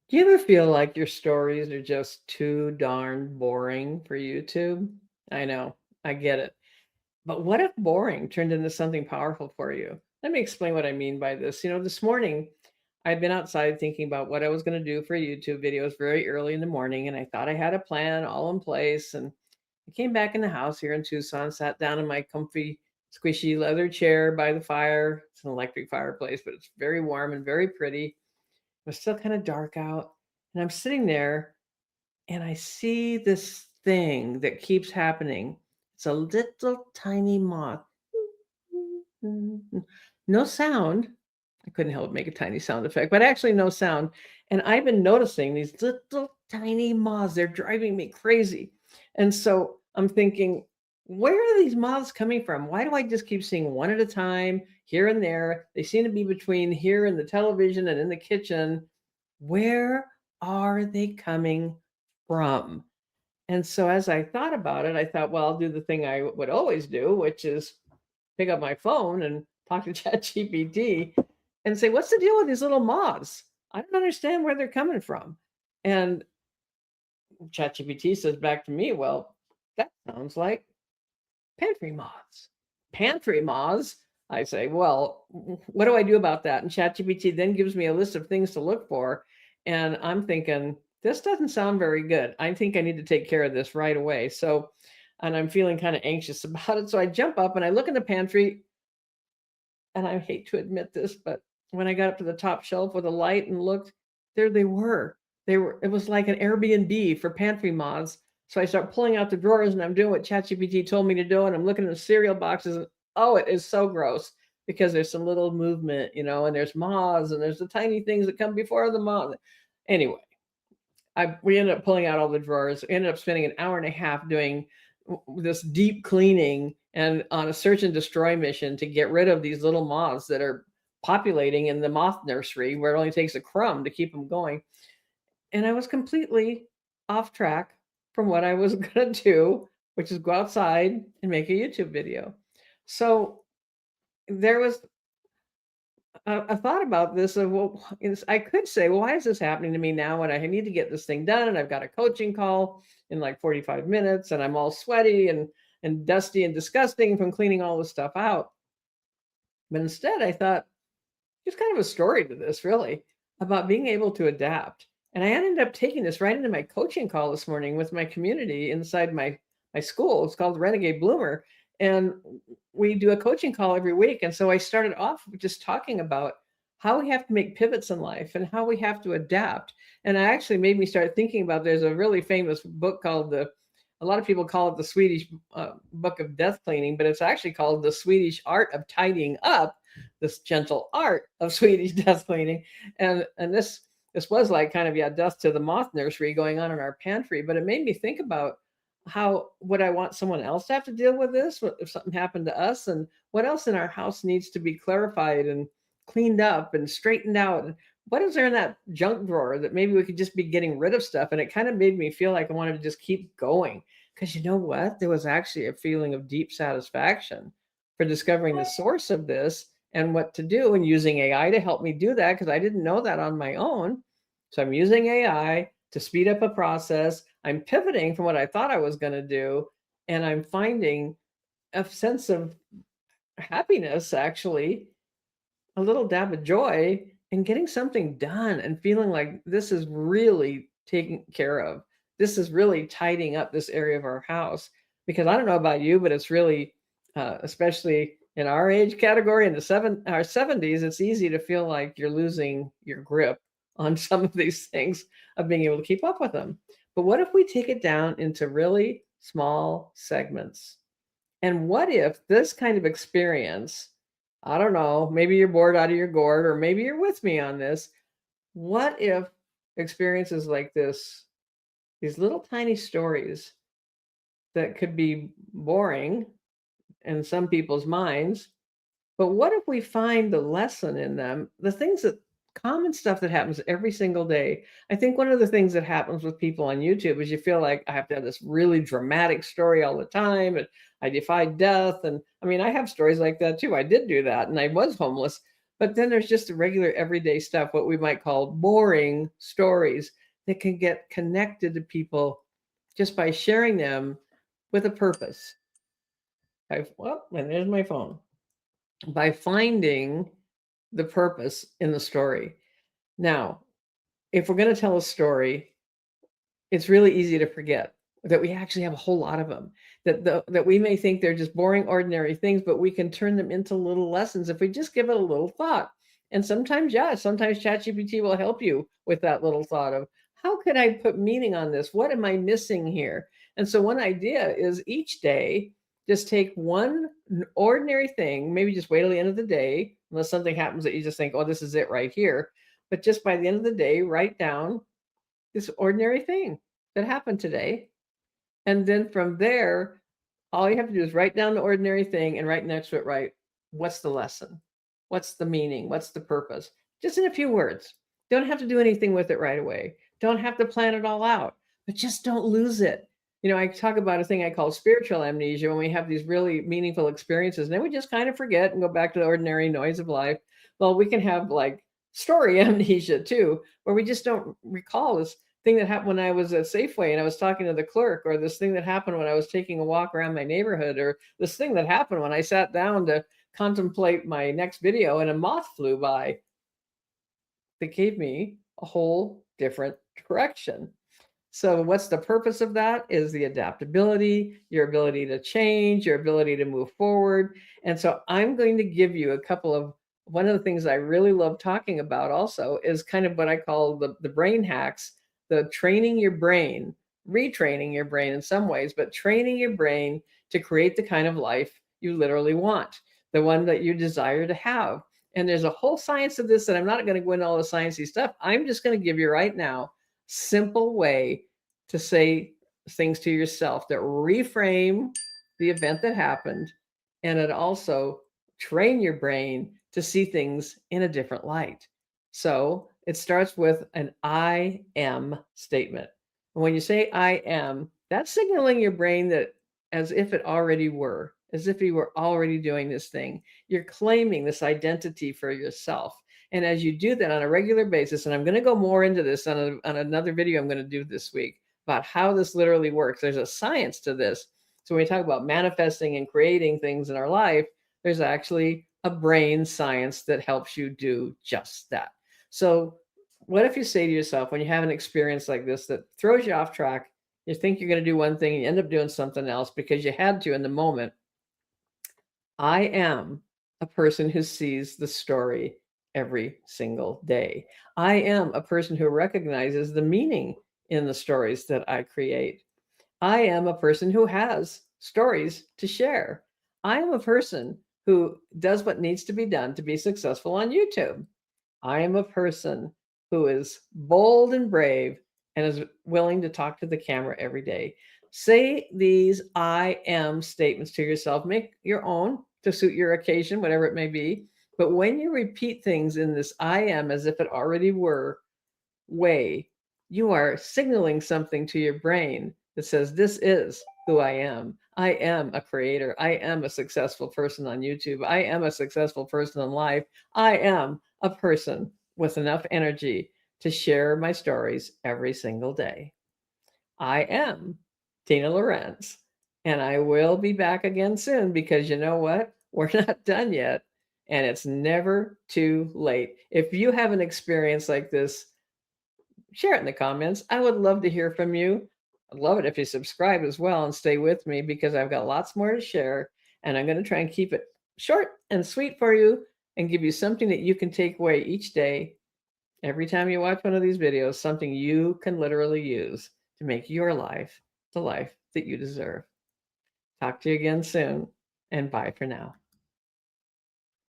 Do you ever feel like your stories are just too darn boring for YouTube? I know, I get it. But what if boring turned into something powerful for you? Let me explain what I mean by this. This morning I'd been outside thinking about what I was going to do for YouTube videos very early in the morning, and I thought I had a plan all in place. And I came back in the house here in Tucson, sat down in my comfy, squishy leather chair by the fire. It's an electric fireplace, but it's very warm and very pretty. It was still kind of dark out. And I'm sitting there and I see this thing that keeps happening. It's a little tiny moth. No sound. I couldn't help but make a tiny sound effect, but actually no sound. And I've been noticing these little tiny moths. They're driving me crazy. And so I'm thinking, where are these moths coming from? Why do I just keep seeing one at a time here and there? They seem to be between here and the television and in the kitchen. Where are they coming from? And so as I thought about it, I thought, well, I'll do the thing I would always do, which is pick up my phone and talk to ChatGPT and say, what's the deal with these little moths? I don't understand where they're coming from. And ChatGPT says back to me, well, that sounds like pantry moths. Pantry moths? I say, well, what do I do about that? And ChatGPT then gives me a list of things to look for. And I'm thinking, this doesn't sound very good. I think I need to take care of this right away. So, and I'm feeling kind of anxious about it. So I jump up and I look in the pantry, and I hate to admit this, but when I got up to the top shelf with a light and looked, there they were. It was like an Airbnb for pantry moths. So I start pulling out the drawers and I'm doing what ChatGPT told me to do. And I'm looking at the cereal boxes and oh, it is so gross because there's some little movement, and there's moths and there's the tiny things that come before the moth. Anyway, we ended up pulling out all the drawers. We ended up spending an hour and a half doing this deep cleaning and on a search and destroy mission to get rid of these little moths that are populating in the moth nursery where it only takes a crumb to keep them going. And I was completely off track from what I was going to do, which is go outside and make a YouTube video. So there was a thought about this of, well, I could say, well, why is this happening to me now when I need to get this thing done and I've got a coaching call in like 45 minutes and I'm all sweaty and dusty and disgusting from cleaning all this stuff out. But instead I thought, there's kind of a story to this really about being able to adapt. And I ended up taking this right into my coaching call this morning with my community inside my school. It's called Renegade Bloomer. And we do a coaching call every week. And so I started off just talking about how we have to make pivots in life and how we have to adapt. And it actually made me start thinking about there's a really famous book called a lot of people call it the Swedish book of death cleaning, but it's actually called the Swedish art of tidying up, this gentle art of Swedish death cleaning. And this was like kind of, yeah, death to the moth nursery going on in our pantry, but it made me think about how would I want someone else to have to deal with this if something happened to us, and what else in our house needs to be clarified and cleaned up and straightened out, and what is there in that junk drawer that maybe we could just be getting rid of stuff. And it kind of made me feel like I wanted to just keep going, because you know what, there was actually a feeling of deep satisfaction for discovering the source of this and what to do, and using AI to help me do that because I didn't know that on my own. So I'm using AI to speed up a process. I'm pivoting from what I thought I was going to do, and I'm finding a sense of happiness, actually, a little dab of joy in getting something done and feeling like this is really taken care of. This is really tidying up this area of our house. Because I don't know about you, but it's really, especially in our age category in our 70s, it's easy to feel like you're losing your grip on some of these things of being able to keep up with them. But what if we take it down into really small segments? And what if this kind of experience, I don't know, maybe you're bored out of your gourd, or maybe you're with me on this. What if experiences like this, these little tiny stories that could be boring in some people's minds, but what if we find the lesson in them, the things that common stuff that happens every single day? I think one of the things that happens with people on YouTube is you feel like I have to have this really dramatic story all the time, and I defied death. And I mean, I have stories like that too. I did do that and I was homeless. But then there's just the regular everyday stuff, what we might call boring stories that can get connected to people just by sharing them with a purpose. Well, and there's my phone. By finding the purpose in the story. Now, if we're going to tell a story, it's really easy to forget that we actually have a whole lot of them, that we may think they're just boring, ordinary things, but we can turn them into little lessons if we just give it a little thought. And sometimes, yeah, sometimes ChatGPT will help you with that little thought of, how could I put meaning on this? What am I missing here? And so one idea is each day, just take one ordinary thing, maybe just wait till the end of the day, unless something happens that you just think, oh, this is it right here. But just by the end of the day, write down this ordinary thing that happened today. And then from there, all you have to do is write down the ordinary thing and right next to it, write, what's the lesson? What's the meaning? What's the purpose? Just in a few words. Don't have to do anything with it right away. Don't have to plan it all out, but just don't lose it. You know, I talk about a thing I call spiritual amnesia, when we have these really meaningful experiences and then we just kind of forget and go back to the ordinary noise of life. Well, we can have like story amnesia too, where we just don't recall this thing that happened when I was at Safeway and I was talking to the clerk, or this thing that happened when I was taking a walk around my neighborhood, or this thing that happened when I sat down to contemplate my next video and a moth flew by. That gave me a whole different direction. So what's the purpose of that is the adaptability, your ability to change, your ability to move forward. And so I'm going to give you a couple of, one of the things I really love talking about also is kind of what I call the brain hacks, the training your brain, retraining your brain in some ways, but training your brain to create the kind of life you literally want, the one that you desire to have. And there's a whole science of this that I'm not going to go into all the sciencey stuff. I'm just going to give you right now simple way to say things to yourself that reframe the event that happened, and it also train your brain to see things in a different light. So it starts with an I am statement. And when you say I am, that's signaling your brain that as if it already were, as if you were already doing this thing. You're claiming this identity for yourself. And as you do that on a regular basis, and I'm going to go more into this on another video I'm going to do this week about how this literally works. There's a science to this. So when we talk about manifesting and creating things in our life, there's actually a brain science that helps you do just that. So what if you say to yourself, when you have an experience like this that throws you off track, you think you're going to do one thing and you end up doing something else because you had to in the moment. I am a person who sees the story every single day. I am a person who recognizes the meaning in the stories that I create. I am a person who has stories to share. I am a person who does what needs to be done to be successful on YouTube. I am a person who is bold and brave and is willing to talk to the camera every day. Say these I am statements to yourself. Make your own to suit your occasion, whatever it may be. But when you repeat things in this I am as if it already were way, you are signaling something to your brain that says, this is who I am. I am a creator. I am a successful person on YouTube. I am a successful person in life. I am a person with enough energy to share my stories every single day. I am Tina Lorenz, and I will be back again soon because you know what? We're not done yet, and it's never too late. If you have an experience like this, share it in the comments. I would love to hear from you. I'd love it if you subscribe as well and stay with me because I've got lots more to share, and I'm going to try and keep it short and sweet for you and give you something that you can take away each day. Every time you watch one of these videos, something you can literally use to make your life the life that you deserve. Talk to you again soon, and bye for now.